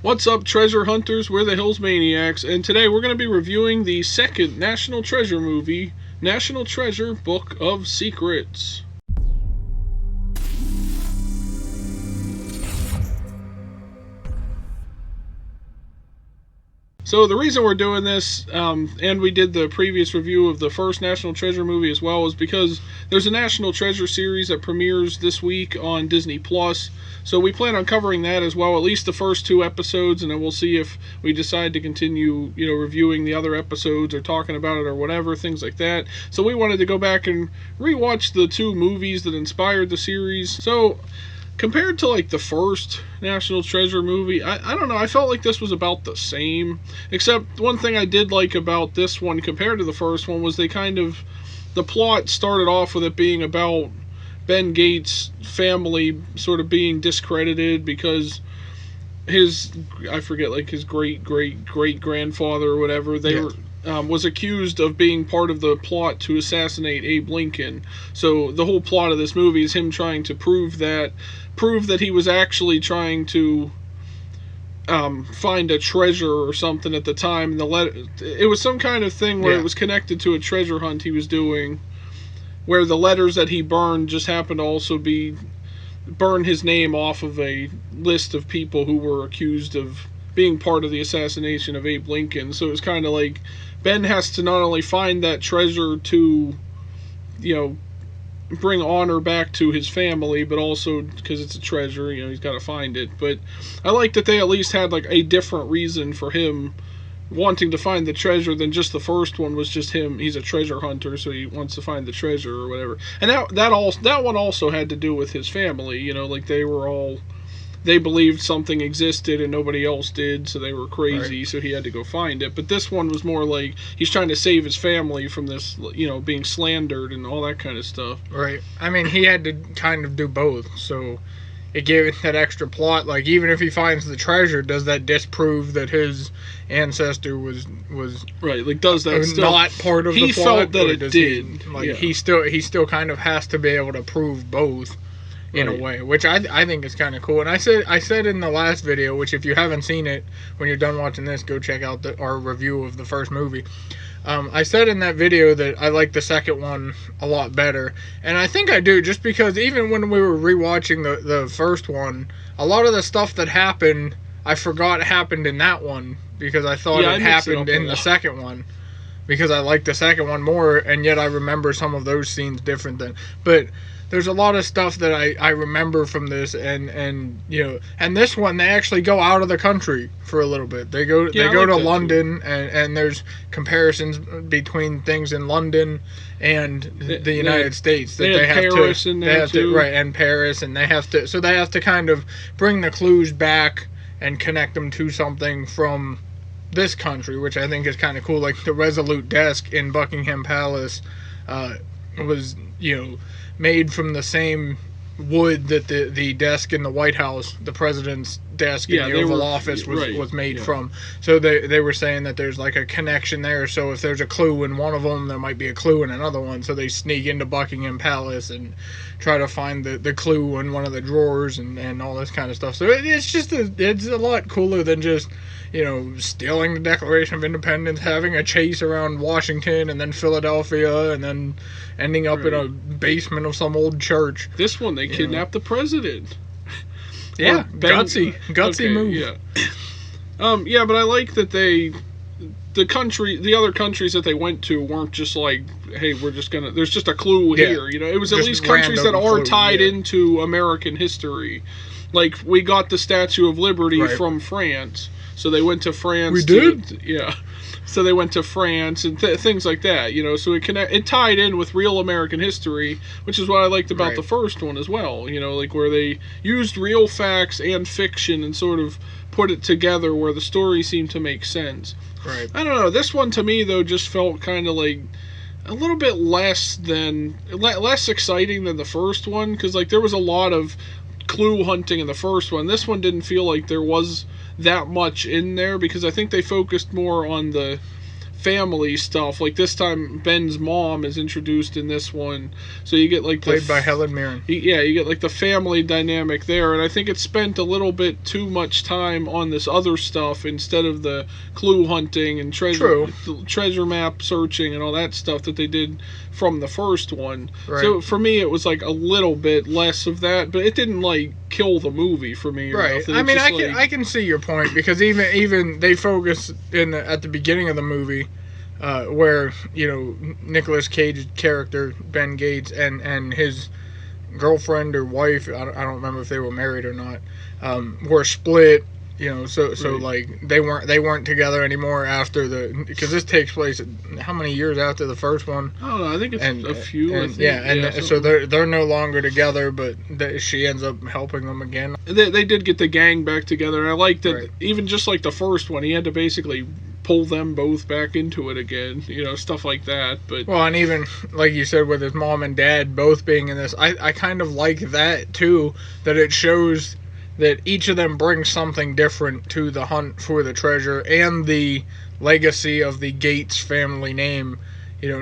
What's up, treasure hunters? We're the Hills Maniacs, and today we're going to be reviewing the second National Treasure movie, National Treasure: Book of Secrets. So the reason we're doing this, and we did the previous review of the first National Treasure movie as well, is because there's a National Treasure series that premieres this week on Disney+. So we plan on covering that as well, at least the first two episodes, and then we'll see if we decide to continue, reviewing the other episodes or talking about it or whatever, things like that. So we wanted to go back and rewatch the two movies that inspired the series. So compared to like the first National Treasure movie, I don't know, I felt like this was about the same, except one thing I did like about this one compared to the first one was the plot started off with it being about Ben Gates' family sort of being discredited because his great-great-great-grandfather or whatever, was accused of being part of the plot to assassinate Abe Lincoln. So the whole plot of this movie is him trying to prove that he was actually trying to find a treasure or something at the time. It was some kind of thing where it was connected to a treasure hunt he was doing, where the letters that he burned just happened to also burn his name off of a list of people who were accused of being part of the assassination of Abe Lincoln. So it's kind of like Ben has to not only find that treasure to, bring honor back to his family, but also because it's a treasure, he's got to find it. But I like that they at least had like a different reason for him wanting to find the treasure than just the first one was just him. He's a treasure hunter, so he wants to find the treasure or whatever. And that one also had to do with his family. Like they believed something existed and nobody else did, so they were crazy, right. So he had to go find it. But this one was more like he's trying to save his family from this, being slandered and all that kind of stuff. Right. I mean, he had to kind of do both, so it gave it that extra plot. Like, even if he finds the treasure, does that disprove that his ancestor was right? Like, does that not part of the plot? He felt that it did. He still kind of has to be able to prove both in a way, which I think is kind of cool. And I said in the last video, which if you haven't seen it, when you're done watching this, go check out our review of the first movie. I said in that video that I like the second one a lot better, and I think I do, just because even when we were rewatching the first one, a lot of the stuff that happened, I forgot happened in that one, because I thought it happened in the second one, because I liked the second one more, and yet I remember some of those scenes different but there's a lot of stuff that I remember from this, and this one, they actually go out of the country for a little bit. They go to London, and there's comparisons between things in London and the United States that they have Paris to, in there too. and Paris, and they have to kind of bring the clues back and connect them to something from this country, which I think is kind of cool. Like the Resolute desk in Buckingham Palace was made from the same wood that the desk in the White House, the president's desk in the Oval Office was made from. So they were saying that there's like a connection there. So if there's a clue in one of them, there might be a clue in another one. So they sneak into Buckingham Palace and try to find the clue in one of the drawers and all this kind of stuff. So it's a lot cooler than just stealing the Declaration of Independence, having a chase around Washington and then Philadelphia, and then ending up in a basement of some old church. This one, they kidnapped the president. Yeah, gutsy move. Yeah. But I like that the other countries that they went to weren't just like, hey, there's just a clue here. It was at least countries that are tied into American history. Like, we got the Statue of Liberty from France. So they went to France. We did? Yeah. So they went to France and things like that, So it tied in with real American history, which is what I liked about the first one as well. Like where they used real facts and fiction and sort of put it together where the story seemed to make sense. Right. I don't know. This one to me though just felt kind of like a little bit less exciting than the first one, because like there was a lot of clue hunting in the first one. This one didn't feel like there was that much in there, because I think they focused more on the family stuff. Like this time, Ben's mom is introduced in this one, so you get like played by Helen Mirren. Yeah, you get like the family dynamic there, and I think it spent a little bit too much time on this other stuff instead of the clue hunting and treasure map searching and all that stuff that they did from the first one. Right. So for me, it was like a little bit less of that, but it didn't like kill the movie for me. Or right. nothing. I mean, I can see your point, because even they focus at the beginning of the movie, where Nicolas Cage's character Ben Gates and his girlfriend or wife, I don't remember if they were married or not, were split. So Right. like they weren't together anymore after because this takes place how many years after the first one? I don't know. I think it's a few. I think. So they're no longer together, but she ends up helping them again. They did get the gang back together, and I liked that. Right. Even just like the first one, he had to basically pull them both back into it again. Stuff like that. But well, and even like you said, with his mom and dad both being in this, I kind of like that too. That it shows that each of them brings something different to the hunt for the treasure and the legacy of the Gates family name.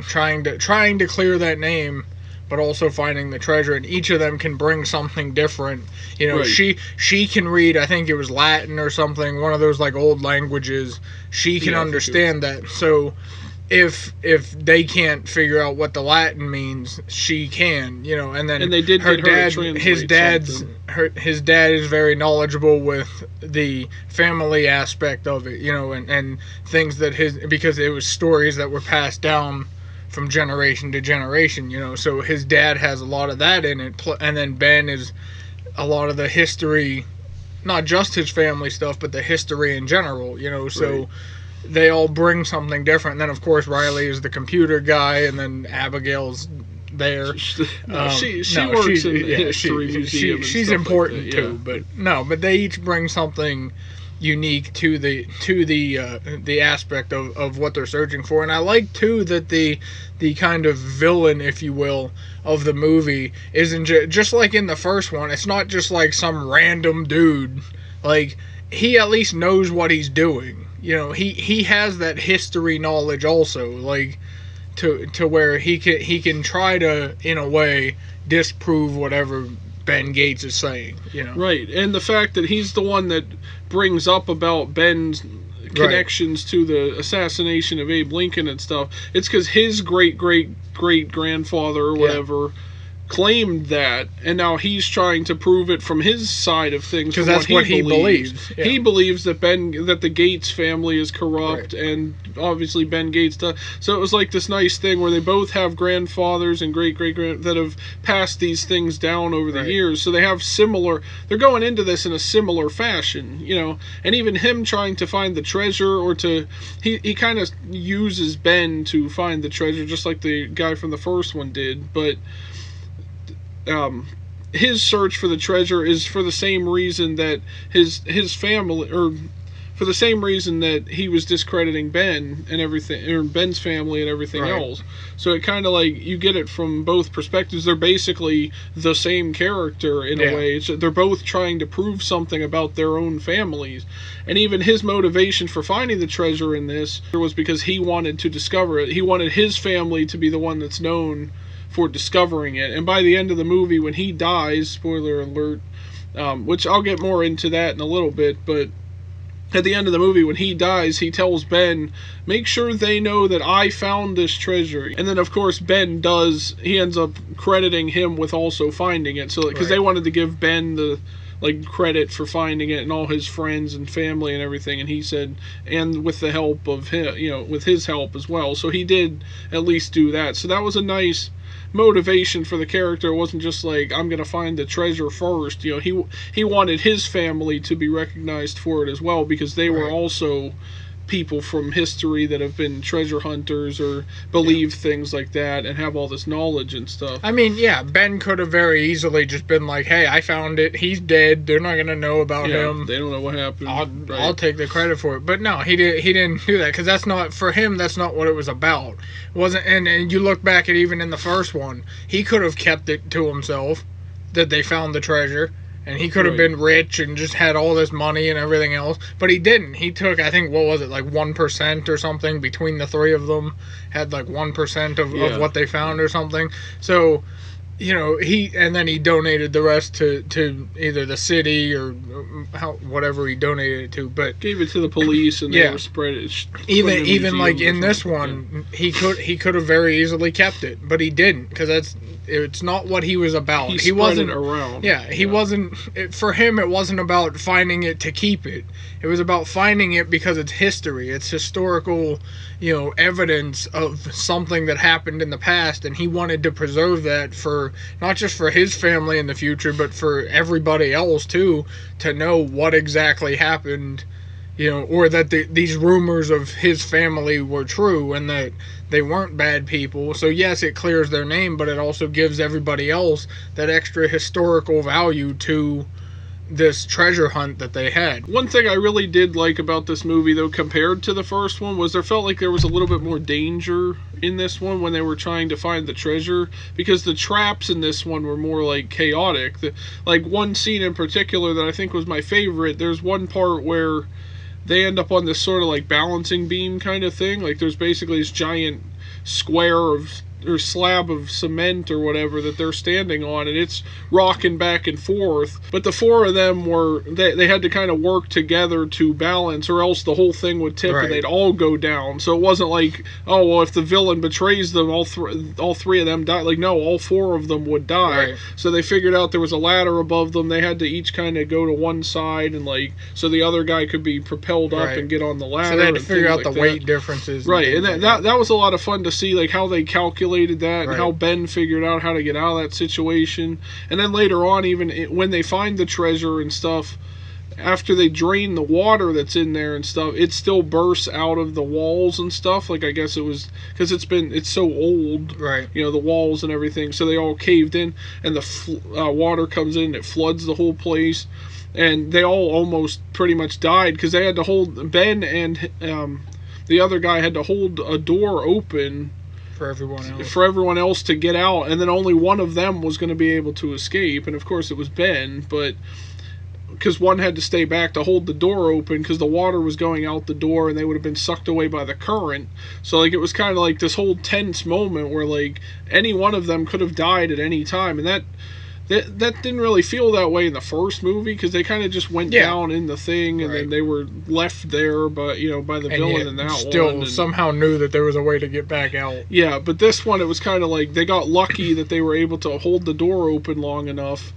Trying to clear that name, but also finding the treasure, and each of them can bring something different. Right. She can read, I think it was Latin or something, one of those like old languages. She can understand that. So if they can't figure out what the Latin means, she can, and then they did her get her dad, to translate his dad is very knowledgeable with the family aspect of it, and things that because it was stories that were passed down from generation to generation, so his dad has a lot of that in it, and then Ben is a lot of the history, not just his family stuff, but the history in general, so Right. They all bring something different. And then of course Riley is the computer guy, and then Abigail's there. She works in the history museum. She's and stuff important like that, too, but they each bring something unique to the aspect of what they're searching for. And I like too that the kind of villain, if you will, of the movie isn't just like in the first one. It's not just like some random dude. Like, he at least knows what he's doing. He has that history knowledge also, like to where he can try to, in a way, disprove whatever Ben Gates is saying. Right, and the fact that he's the one that brings up about Ben's connections to the assassination of Abe Lincoln and stuff. It's because his great grandfather or whatever claimed that, and now he's trying to prove it from his side of things, because that's what he believes. Yeah. He believes that the Gates family is corrupt, and obviously Ben Gates does. So it was like this nice thing where they both have grandfathers and great that have passed these things down over the years, so they have they're going into this in a similar fashion, and even him trying to find the treasure, or he kind of uses Ben to find the treasure, just like the guy from the first one did, but his search for the treasure is for the same reason that his family, or for the same reason that he was discrediting Ben and everything, or Ben's family and everything else. So it kind of like, you get it from both perspectives. They're basically the same character in a way. They're both trying to prove something about their own families. And even his motivation for finding the treasure in this was because he wanted to discover it. He wanted his family to be the one that's known for discovering it. And by the end of the movie, when he dies, spoiler alert, which I'll get more into that in a little bit, but at the end of the movie, when he dies, he tells Ben, make sure they know that I found this treasure. And then of course Ben he ends up crediting him with also finding it, so because they wanted to give Ben the credit for finding it, and all his friends and family and everything, and he said, and with the help of him, with his help as well. So he did at least do that. So that was a nice motivation for the character. It wasn't just like, I'm gonna find the treasure first. He wanted his family to be recognized for it as well, because they were also people from history that have been treasure hunters or believe things like that and have all this knowledge and stuff. I mean, Ben could have very easily just been like, hey, I found it, he's dead, they're not gonna know about him, they don't know what happened, I'll take the credit for it. But no, he didn't do that, because that's not, for him, that's not what it was about. It wasn't. And you look back at even in the first one, he could have kept it to himself that they found the treasure, and he could have Right. been rich and just had all this money and everything else, but he didn't. He took, I think, what was it, like 1% or something between the three of them, had like 1% of what they found or something. So, you know, and then he donated the rest to either the city or whatever he donated it to. But Gave it to the police, and they were spread it. Even like in this one, he could have very easily kept it, but he didn't, because it's not what he was about. He wasn't around. Yeah, he wasn't. For him, it wasn't about finding it to keep it. It was about finding it because it's history. It's historical, evidence of something that happened in the past, and he wanted to preserve that for not just for his family in the future, but for everybody else too, to know what exactly happened. Or that these rumors of his family were true and that they weren't bad people. So yes, it clears their name, but it also gives everybody else that extra historical value to this treasure hunt that they had. One thing I really did like about this movie, though, compared to the first one, was there felt like there was a little bit more danger in this one when they were trying to find the treasure, because the traps in this one were more like chaotic. Like one scene in particular that I think was my favorite, there's one part where they end up on this sort of like balancing beam kind of thing. Like there's basically this giant square or slab of cement or whatever that they're standing on, and it's rocking back and forth. But the four of them they had to kind of work together to balance, or else the whole thing would tip and they'd all go down. So it wasn't like, oh well, if the villain betrays them, all three of them die. Like no, all four of them would die. Right. So they figured out there was a ladder above them. They had to each kind of go to one side, and like so the other guy could be propelled up and get on the ladder. So they had to figure out like the weight differences. Right, and that was a lot of fun to see, like how they calculated that, and how Ben figured out how to get out of that situation. And then later on, even when they find the treasure and stuff, after they drain the water that's in there and stuff, it still bursts out of the walls and stuff. Like I guess it was because it's so old, right? The walls and everything, so they all caved in, and the water comes in and it floods the whole place. And they all almost pretty much died because they had to hold, Ben and the other guy had to hold a door open for everyone else to get out, and then only one of them was going to be able to escape, and of course it was Ben, but because one had to stay back to hold the door open because the water was going out the door and they would have been sucked away by the current. So like it was kind of like this whole tense moment where like any one of them could have died at any time, and that didn't really feel that way in the first movie because they kind of just went down in the thing, and then they were left there, but by the villain in that one. Still somehow knew that there was a way to get back out. Yeah, but this one it was kind of like they got lucky that they were able to hold the door open long enough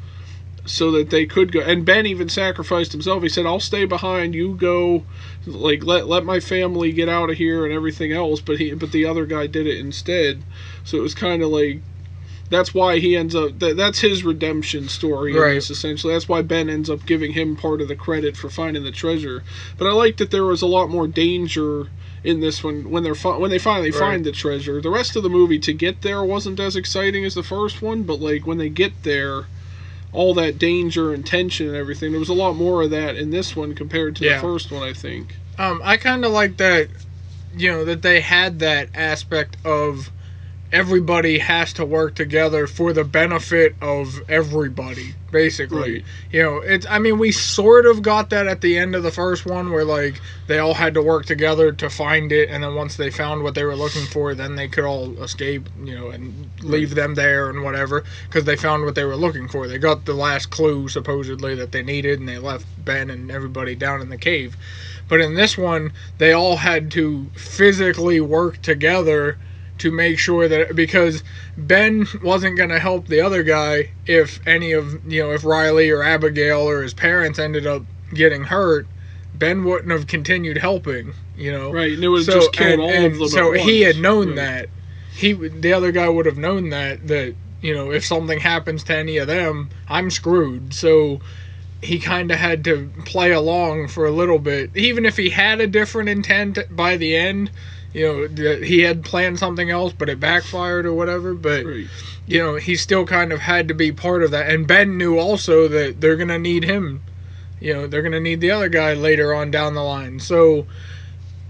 so that they could go. And Ben even sacrificed himself. He said, "I'll stay behind. You go. Like let my family get out of here and everything else." But the other guy did it instead. So it was kind of like. That's why he ends up. That's his redemption story, in this, essentially. That's why Ben ends up giving him part of the credit for finding the treasure. But I like that there was a lot more danger in this one when they finally find the treasure. The rest of the movie to get there wasn't as exciting as the first one, but like when they get there, all that danger and tension and everything, there was a lot more of that in this one compared to the first one, I think. I kind of like that, that they had that aspect of. Everybody has to work together for the benefit of everybody, basically. Right. We sort of got that at the end of the first one where, like, they all had to work together to find it, and then once they found what they were looking for, then they could all escape, and leave them there and whatever, because they found what they were looking for. They got the last clue, supposedly, that they needed, and they left Ben and everybody down in the cave. But in this one, they all had to physically work together to make sure that, because Ben wasn't going to help the other guy if if Riley or Abigail or his parents ended up getting hurt, Ben wouldn't have continued helping, Right, and it would have just killed all of them. So he had known that. The other guy would have known that if something happens to any of them, I'm screwed. So he kind of had to play along for a little bit. Even if he had a different intent by the end, he had planned something else, but it backfired or whatever. But, he still kind of had to be part of that. And Ben knew also that they're going to need him. They're going to need the other guy later on down the line. So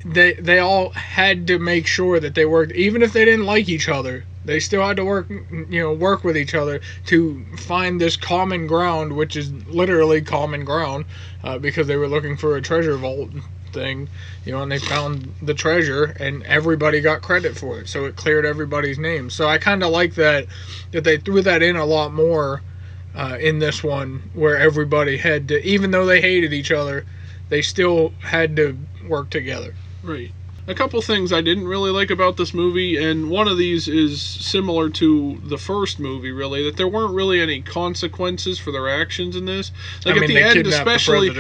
they all had to make sure that they worked. Even if they didn't like each other, They still had to work with each other to find this common ground, which is literally common ground, because they were looking for a treasure vault thing, and they found the treasure, and everybody got credit for it, so it cleared everybody's name. So I kind of like that they threw that in a lot more in this one, where everybody had to, even though they hated each other, they still had to work together. Right. A couple things I didn't really like about this movie, and one of these is similar to the first movie, really, that there weren't really any consequences for their actions in this. Like, at the end, especially,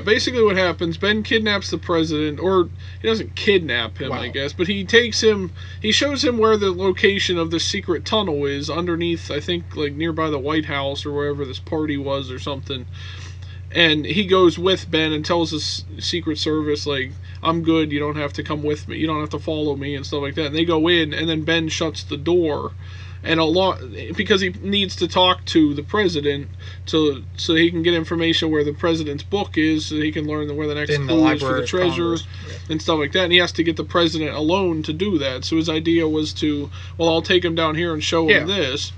basically what happens, Ben kidnaps the president, or he doesn't kidnap him, I guess, but he shows him where the location of the secret tunnel is underneath, I think, like, nearby the White House or wherever this party was or something. And he goes with Ben and tells his Secret Service, like, I'm good, you don't have to come with me, you don't have to follow me, and stuff like that. And they go in, and then Ben shuts the door, and because he needs to talk to the president so he can get information where the president's book is, so he can learn where the next clue is for the treasure, and stuff like that. And he has to get the president alone to do that. So his idea was I'll take him down here and show him this.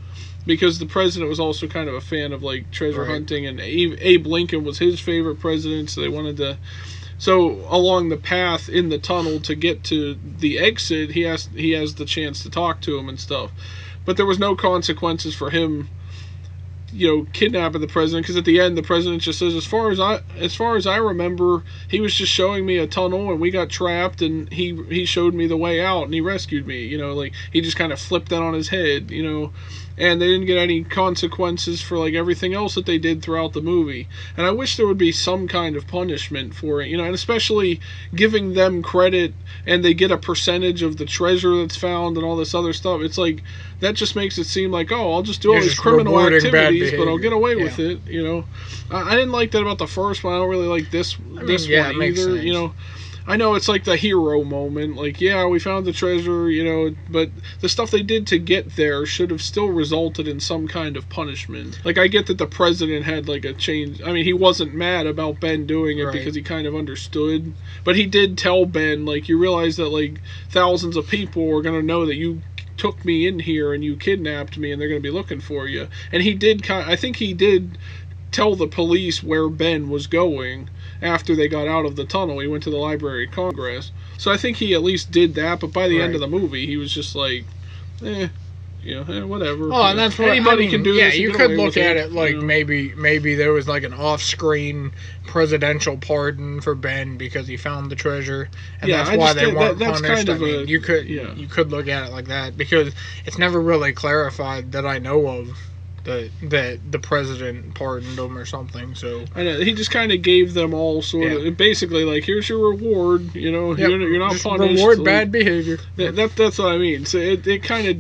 Because the president was also kind of a fan of, like, treasure hunting, and Abe Lincoln was his favorite president, so they wanted to... So along the path in the tunnel to get to the exit, he has the chance to talk to him and stuff. But there was no consequences for him, kidnapping the president, because at the end the president just says, as far as I remember, he was just showing me a tunnel and we got trapped, and he showed me the way out and he rescued me. Like, he just kind of flipped that on his head, and they didn't get any consequences for, like, everything else that they did throughout the movie. And I wish there would be some kind of punishment for it, and especially giving them credit, and they get a percentage of the treasure that's found and all this other stuff. It's like, that just makes it seem like, I'll just do all these criminal activities, but I'll get away with it, I didn't like that about the first one. I don't really like this one either, I know it's like the hero moment, like, we found the treasure, but the stuff they did to get there should have still resulted in some kind of punishment. Like, I get that the president had, like, a change. I mean, he wasn't mad about Ben doing it because he kind of understood, but he did tell Ben, like, you realize that, like, thousands of people are going to know that you took me in here and you kidnapped me, and they're going to be looking for you. And I think he did tell the police where Ben was going after they got out of the tunnel. He went to the Library of Congress. So I think he at least did that, but by the end of the movie, he was just like, whatever. Oh, and that's what anybody can do. Yeah, you could look at it like maybe there was like an off-screen presidential pardon for Ben because he found the treasure, and that's why they weren't punished. Kind of you could look at it like that, because it's never really clarified that I know of that the president pardoned them or something. So I know he just kind of gave them all sort of basically, like, here's your reward. You're not just punished. Reward bad behavior. That's what I mean. So it kind of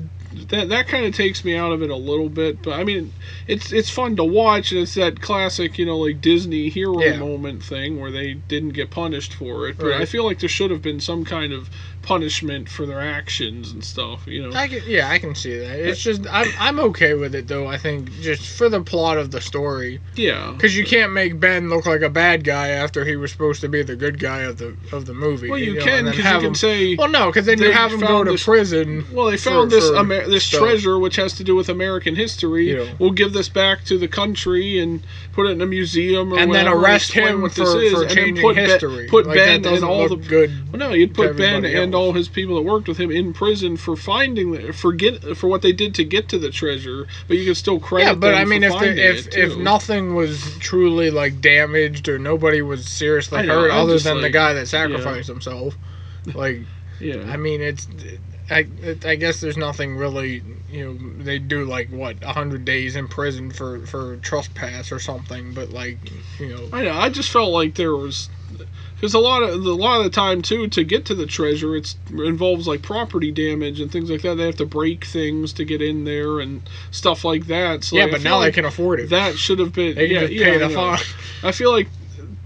that kind of takes me out of it a little bit. But I mean, it's fun to watch, and it's that classic, like, Disney hero moment thing where they didn't get punished for it. But I feel like there should have been some kind of punishment for their actions and stuff. I can see that. It's just I'm okay with it, though. I think just for the plot of the story. Yeah. Because you can't make Ben look like a bad guy after he was supposed to be the good guy of the movie. Well, you can, because you can say. Well, no, because then you have him go to prison. Well, they found this treasure, which has to do with American history. We'll give this back to the country and put it in a museum, and then arrest him for changing history. Put Ben and all the good. Well, no, you'd put Ben and all his people that worked with him in prison for for what they did to get to the treasure, but you can still credit them. I mean, if nothing was truly, like, damaged, or nobody was seriously hurt other than the guy that sacrificed himself, like, I mean, I guess there's nothing really, they do, like, 100 days in prison for trespass or something, but, like, I know, I just felt like there was, because a lot of the time too, to get to the treasure, it involves, like, property damage and things like that. They have to break things to get in there and stuff like that. So but now they can afford it. That should have been. They can just pay the fine. I feel like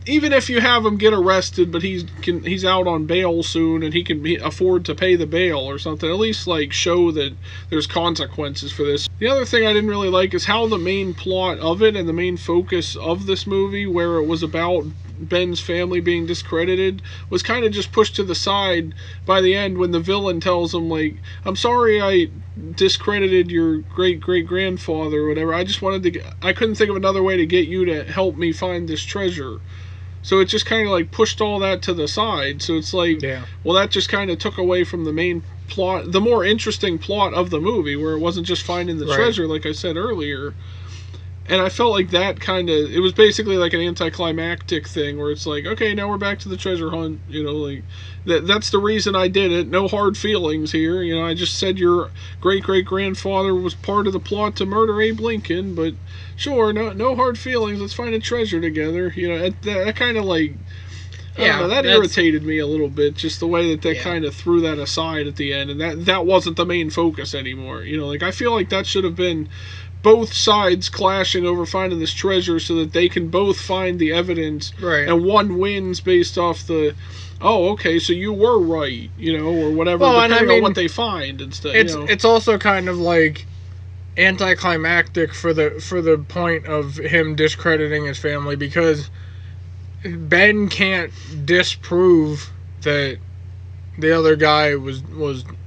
even if you have him get arrested, but he's out on bail soon and he can afford to pay the bail or something, at least, like, show that there's consequences for this. The other thing I didn't really like is how the main plot of it and the main focus of this movie, where it was about Ben's family being discredited was kind of just pushed to the side by the end when the villain tells him, like, I'm sorry I discredited your great-great-grandfather or whatever. I couldn't think of another way to get you to help me find this treasure. So it just kind of like pushed all that to the side. So it's like, well, that just kind of took away from the main plot, the more interesting plot of the movie, where it wasn't just finding the treasure, like I said earlier. And I felt like that kind of, it was basically like an anticlimactic thing where it's like, okay, now we're back to the treasure hunt, like that's the reason I did it. No hard feelings here. I just said your great-great-grandfather was part of the plot to murder Abe Lincoln, but sure, no hard feelings. Let's find a treasure together. That kind of like, I don't know, that irritated me a little bit, just the way that kind of threw that aside at the end, and that wasn't the main focus anymore. Like I feel like that should have been both sides clashing over finding this treasure so that they can both find the evidence, and one wins based off the, oh, okay, so you were right, or whatever, depending on what they find instead. It's also kind of like anticlimactic for the point of him discrediting his family, because Ben can't disprove that the other guy was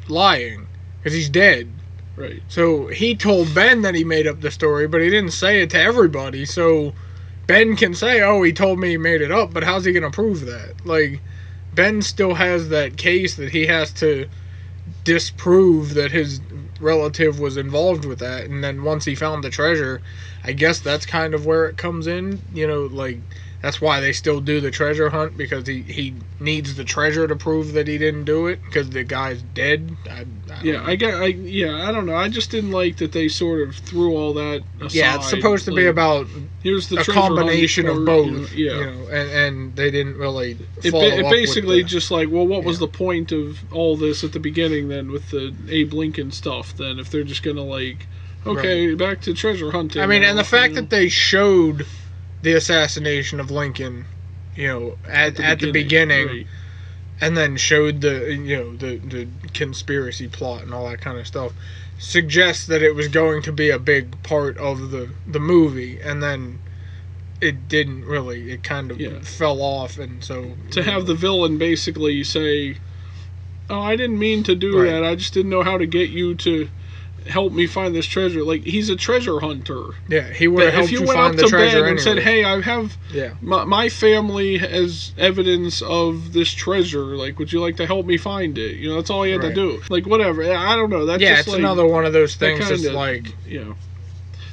lying because he's dead. Right. So he told Ben that he made up the story, but he didn't say it to everybody. So Ben can say, oh, he told me he made it up, but how's he going to prove that? Like, Ben still has that case that he has to disprove that his relative was involved with that. And then once he found the treasure, I guess that's kind of where it comes in. Like, that's why they still do the treasure hunt, because he needs the treasure to prove that he didn't do it, because the guy's dead. I don't know. I just didn't like that they sort of threw all that aside. Yeah, it's supposed to be about here's the a combination of both. And they didn't really. It basically just like, well, what was the point of all this at the beginning then with the Abe Lincoln stuff? Then if they're just gonna like, okay, back to treasure hunting. I mean, and the fact that they showed the assassination of Lincoln, at the beginning, and then showed the conspiracy plot and all that kind of stuff, suggests that it was going to be a big part of the movie, and then it didn't really. It kind of fell off, and so to have the villain basically say, "Oh, I didn't mean to do that. I just didn't know how to get you to help me find this treasure." Like, he's a treasure hunter. Yeah, he would have helped you find the treasure Ben anyway. And said, hey, I have my family has evidence of this treasure. Like, would you like to help me find it? That's all he had to do. Like, whatever. I don't know. That's just it's like, another one of those things that's like,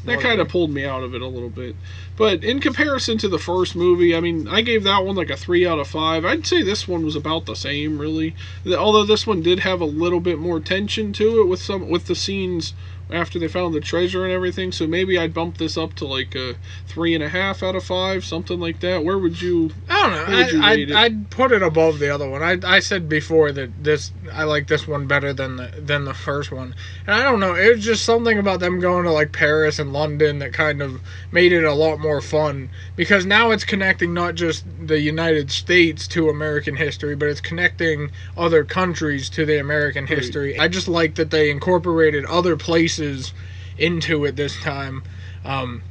that kind of pulled me out of it a little bit. But in comparison to the first movie, I mean, I gave that one like a 3 out of 5. I'd say this one was about the same, really. Although this one did have a little bit more tension to it with the scenes after they found the treasure and everything. So maybe I'd bump this up to like a 3.5 out of 5, something like that. Where would you? I don't know. I'd put it above the other one. I said before that I like this one better than the first one. And I don't know. It was just something about them going to like Paris and London that kind of made it a lot more fun, because now it's connecting not just the United States to American history, but it's connecting other countries to the American history. I just like that they incorporated other places into it this time, and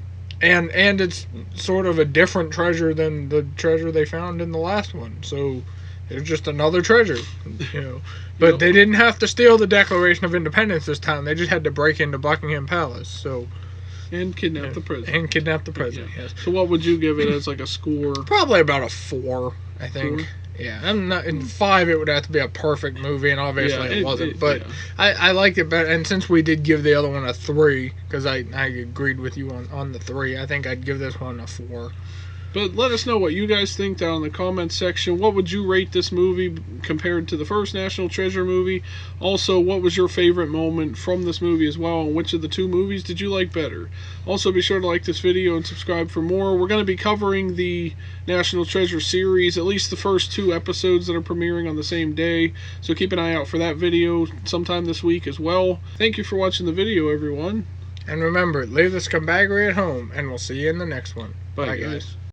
it's sort of a different treasure than the treasure they found in the last one. So it's just another treasure, But they didn't have to steal the Declaration of Independence this time. They just had to break into Buckingham Palace. And kidnap the president. Yes. So what would you give it as like a score? Probably about a 4, I think. 4? Yeah, I'm not in 5. It would have to be a perfect movie, and obviously it wasn't. But I liked it better. And since we did give the other one a 3, because I agreed with you on the 3, I think I'd give this one a 4. But let us know what you guys think down in the comments section. What would you rate this movie compared to the first National Treasure movie? Also, what was your favorite moment from this movie as well? And which of the 2 movies did you like better? Also, be sure to like this video and subscribe for more. We're going to be covering the National Treasure series, at least the first 2 episodes that are premiering on the same day. So keep an eye out for that video sometime this week as well. Thank you for watching the video, everyone. And remember, leave the scumbaggery at home, and we'll see you in the next one. Bye guys.